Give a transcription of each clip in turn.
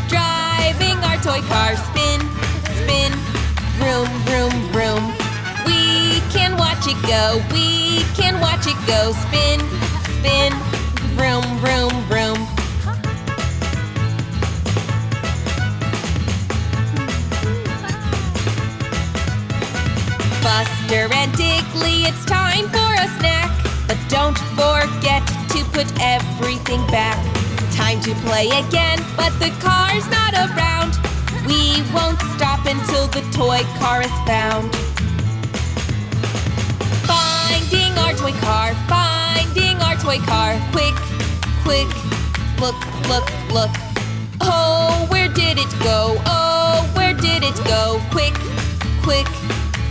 driving our toy car. Spin, spin, vroom, vroom, vroom. We can watch it go, we can watch it go. Spin, spin, vroom, vroom, vroom. Buster and Diggly, it's time for a snack. But don't forget to put everything back. Time to play again, but the car's not around. We won't stop until the toy car is found. Finding our toy car, finding our toy car. Quick, quick, look, look, look. Oh, where did it go? Oh, where did it go? Quick, quick,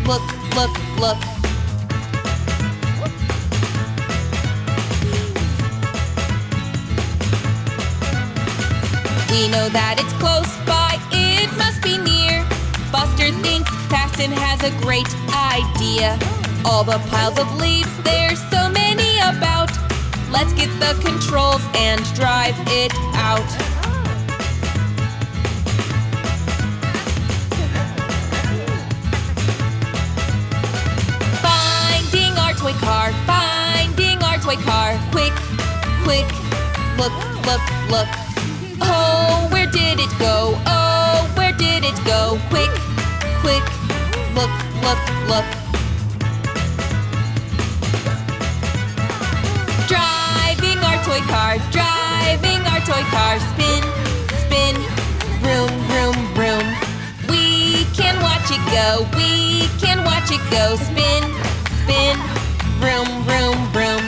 look, look, look. We know that it's close by, it must be near. Buster thinks fast and has a great idea. All the piles of leaves, there's so many about. Let's get the controls and drive it out. Finding our toy car, finding our toy car. Quick, quick, look, look, look. Oh, where did it go? Oh, where did it go? Quick, quick, look, look, look. Driving our toy car, driving our toy car. Spin, spin, vroom, vroom, vroom. We can watch it go, we can watch it go. Spin, spin, vroom, vroom, vroom.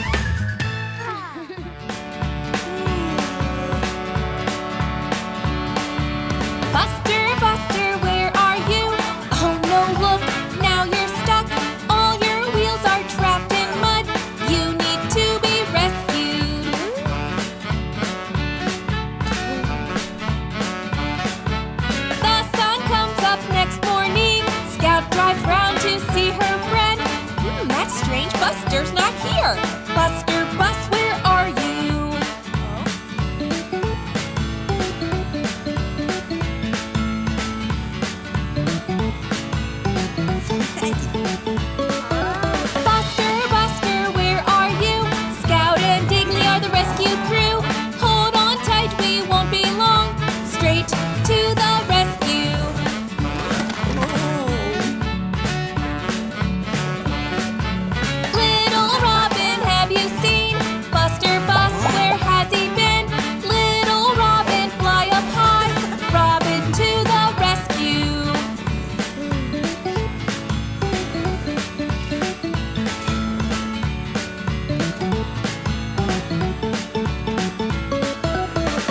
Buster, Buster, where are you? Oh no, look, now you're stuck. All your wheels are trapped in mud. You need to be rescued. The sun comes up next morning. Scout drives round to see her friend. That's strange, Buster's not here. Buster, Bus, where are you? Buster, Buster, where are you? Scout and Diggly are the rescue crew. Hold on tight, we won't be long. Straight to the rescue. Little Robin, have you seen Buster Bus? Where has he been? Little Robin, fly up high. Robin to the rescue.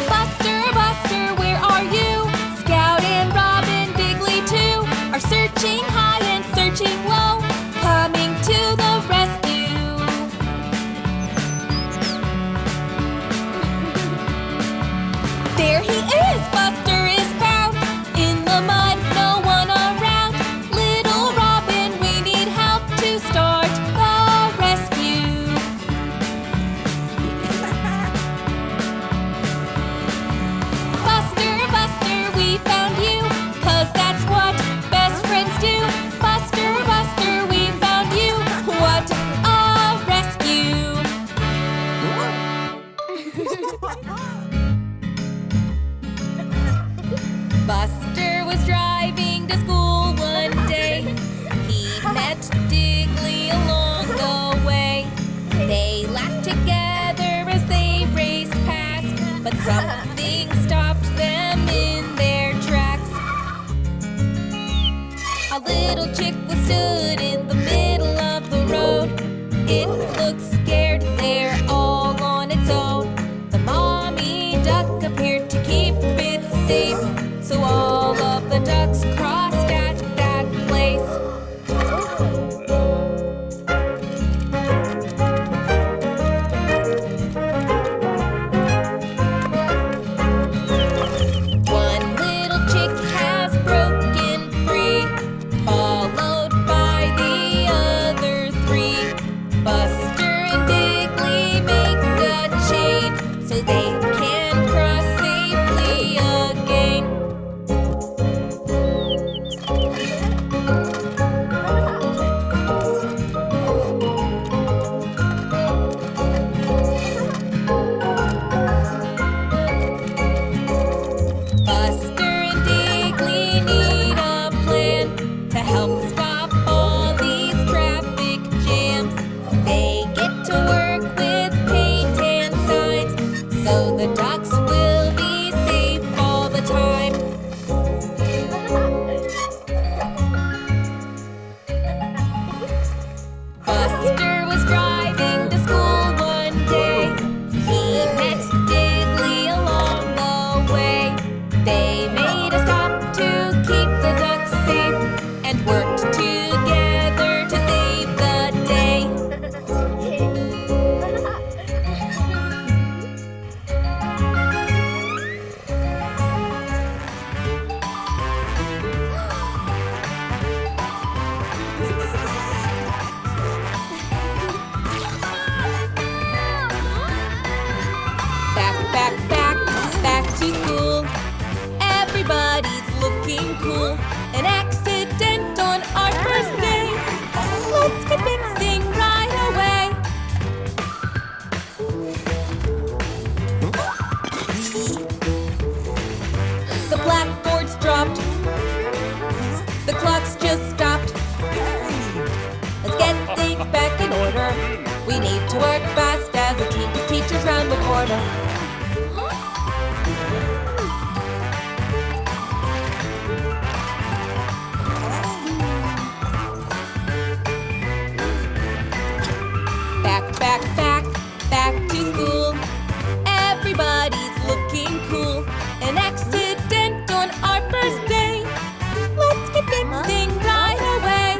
Buster, Buster, where are you? Scout and Robin, Diggly too, are searching high and searching low, coming to the rescue. There he is! Buster is found! In the mud, no one around. Little Robin, we need help to start the rescue. Buster, Buster, we found you, 'cause that's what best friends do. Buster, Buster, we found you. What a rescue! Buster was driving to school one day. He met Diggly along the way. They laughed together as they raced past, but something stopped them in their tracks. A little chick was stood in the middle of the road. It looked scared there all on its own. The mommy duck appeared to keep it safe, so all of the ducks crossed at that place. One little chick has broken free, followed by the Buster and Diggly need a plan to help stop all these traffic jams. They get to work with paint and signs, so the ducks will be safe all the time. Buster was driving to school one day. He met Diggly along the way. They made a stop to keep the ducks safe and worked together to save the day. Back to school. Everybody's looking cool. An accident on our first day. Let's get fixing right away. The blackboard's dropped. The clock's just stopped. Let's get things back in order. We need to work fast as a team, 'cause teachers round the corner. Back to school. Everybody's looking cool. An accident on our first day. Let's get fixing right away.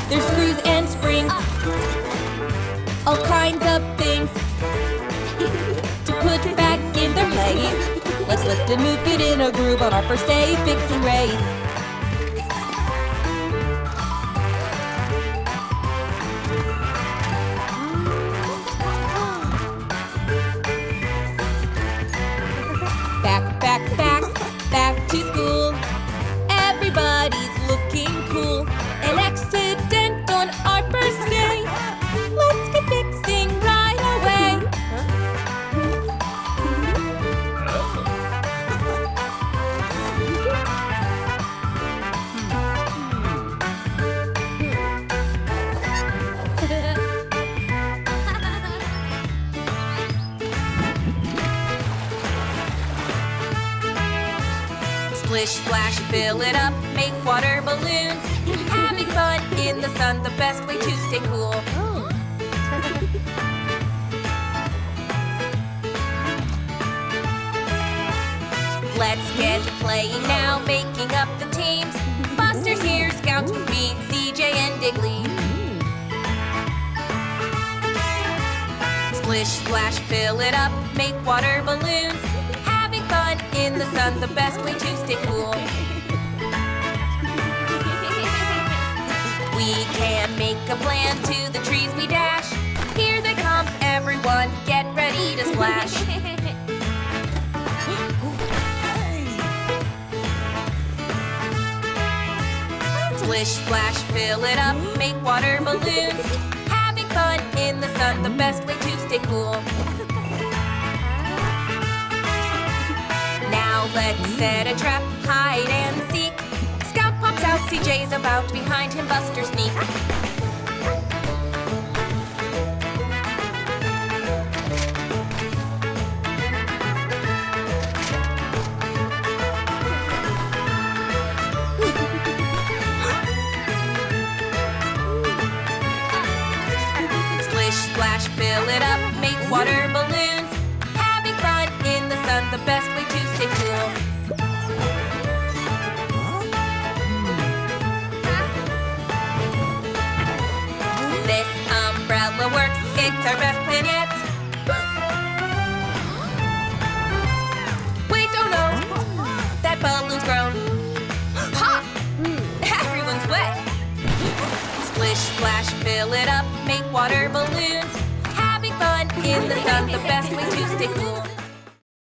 There's screws and springs, all kinds of things to put back in their place. Let's lift and move, get in a groove on our first day fixing race. Back to school. Everybody's looking cool. An accident on our first day. Let's get fixing right away. Splish, splash, fill it up, make water balloons. Having fun in the sun, the best way to stay cool. Let's get playing now, making up the teams. Buster's here, Scouts with me, CJ and Diggly. Splish, splash, fill it up, make water balloons. Having fun in the sun, the best way to stay cool. We can make a plan, to the trees we dash. Here they come, everyone, get ready to splash. Splish, splash, fill it up, make water balloons. Having fun in the sun, the best way to stay cool. Now let's set a trap, hide and seek. Scout pops out, CJ's about, behind him Buster sneak. Splish, splash, fill it up, make water balloons. Having fun in the sun, the best way to stay cool. This umbrella works, it's our best plan yet. Wait, oh no, that balloon's grown. Ha! Everyone's wet. Splish, splash, fill it up, make water balloons. Having fun in the sun, the best way to stay cool.